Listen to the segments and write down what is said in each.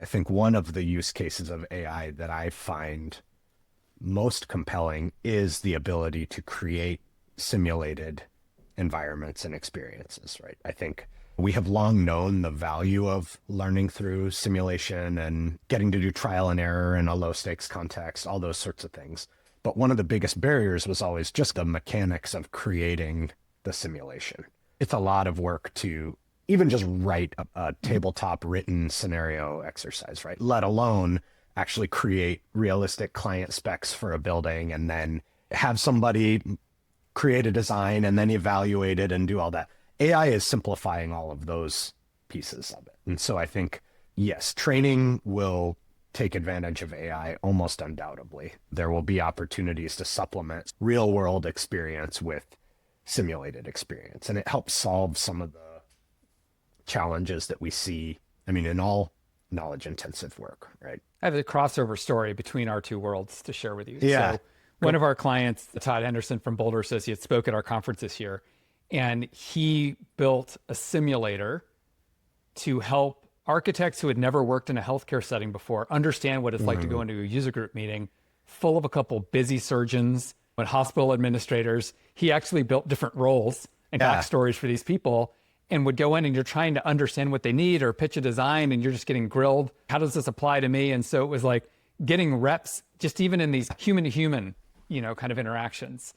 I think one of the use cases of AI that I find most compelling is the ability to create simulated environments and experiences, right? I think we have long known the value of learning through simulation and getting to do trial and error in a low stakes context, all those sorts of things. But one of the biggest barriers was always just the mechanics of creating the simulation. It's a lot of work to even just write a tabletop written scenario exercise, right? Let alone actually create realistic client specs for a building and then have somebody create a design and then evaluate it and do all that. AI is simplifying all of those pieces of it. And so I think, yes, training will take advantage of AI almost undoubtedly. There will be opportunities to supplement real world experience with simulated experience. And it helps solve some of the challenges that we see, I mean, in all knowledge intensive work, right? I have a crossover story between our two worlds to share with you. Yeah. So one of our clients, Todd Henderson from Boulder Associates, spoke at our conference this year, and he built a simulator to help architects who had never worked in a healthcare setting before understand what it's like to go into a user group meeting full of a couple busy surgeons and hospital administrators. He actually built different roles and backstories for these people and would go in and you're trying to understand what they need or pitch a design and you're just getting grilled. How does this apply to me? And so it was like getting reps just even in these human to human, kind of interactions.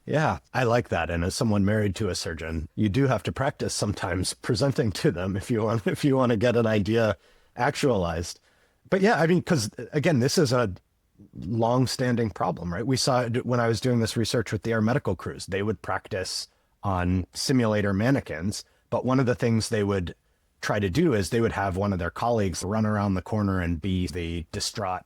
Yeah, I like that. And as someone married to a surgeon, you do have to practice sometimes presenting to them if you want to get an idea actualized. But yeah, I mean, because again, this is a long-standing problem, right? We saw it when I was doing this research with the air medical crews. They would practice on simulator mannequins, but one of the things they would try to do is they would have one of their colleagues run around the corner and be the distraught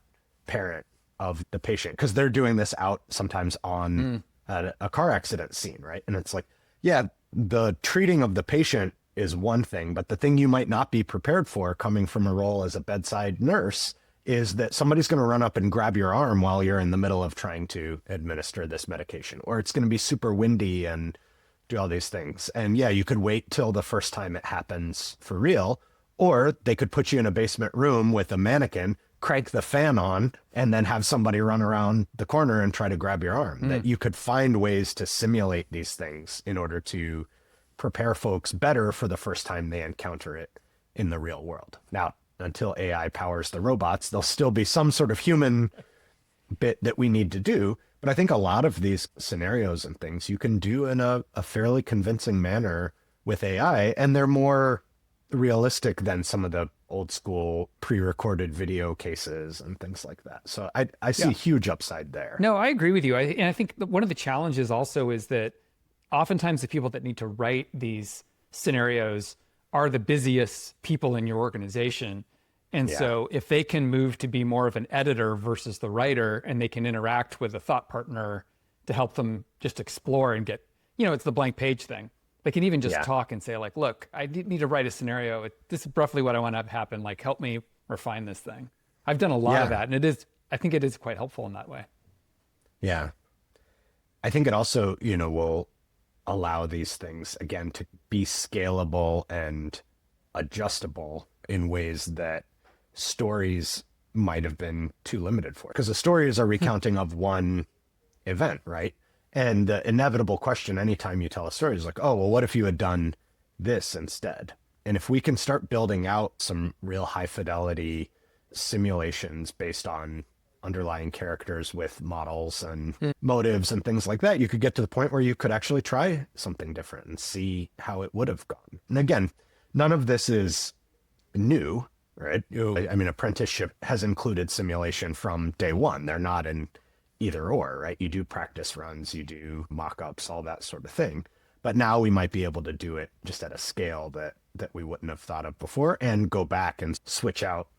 parent of the patient, because they're doing this out sometimes on a car accident scene, right? And it's like, yeah, the treating of the patient is one thing, but the thing you might not be prepared for coming from a role as a bedside nurse is that somebody's going to run up and grab your arm while you're in the middle of trying to administer this medication, or it's going to be super windy and do all these things. And yeah, you could wait till the first time it happens for real, or they could put you in a basement room with a mannequin, crank the fan on, and then have somebody run around the corner and try to grab your arm. That you could find ways to simulate these things in order to prepare folks better for the first time they encounter it in the real world. Now, until AI powers the robots, there'll still be some sort of human bit that we need to do. But I think a lot of these scenarios and things you can do in a fairly convincing manner with AI, and they're more realistic than some of the old school pre-recorded video cases and things like that. So I see huge upside there. No, I agree with you. And I think one of the challenges also is that oftentimes the people that need to write these scenarios are the busiest people in your organization. And so if they can move to be more of an editor versus the writer, and they can interact with a thought partner to help them just explore and get, it's the blank page thing. They can even just talk and say like, look, I need to write a scenario. This is roughly what I want to have happen. Like, help me refine this thing. I've done a lot of that. And I think it is quite helpful in that way. Yeah. I think it also, will allow these things, again, to be scalable and adjustable in ways that stories might have been too limited for. Because the story is a recounting of one event, right? And the inevitable question anytime you tell a story is like, oh, well, what if you had done this instead? And if we can start building out some real high fidelity simulations based on underlying characters with models and motives and things like that, you could get to the point where you could actually try something different and see how it would have gone. And again, none of this is new, right? I mean, apprenticeship has included simulation from day one. They're not in either or, right? You do practice runs, you do mock-ups, all that sort of thing. But now we might be able to do it just at a scale that we wouldn't have thought of before, and go back and switch out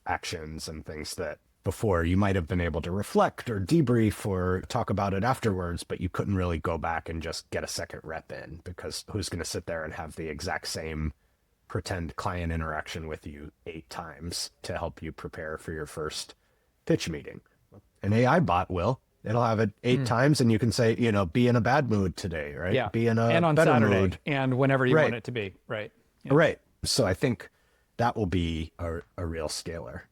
actions and things that before you might have been able to reflect or debrief or talk about it afterwards, but you couldn't really go back and just get a second rep in, because who's going to sit there and have the exact same pretend client interaction with you 8 times to help you prepare for your first pitch meeting? An AI bot will. It'll have it 8 times, and you can say, be in a bad mood today, right? Yeah. Be in a and on better Saturday, mood. and whenever you want it to be, right? Yeah. Right. So I think that will be a real scaler.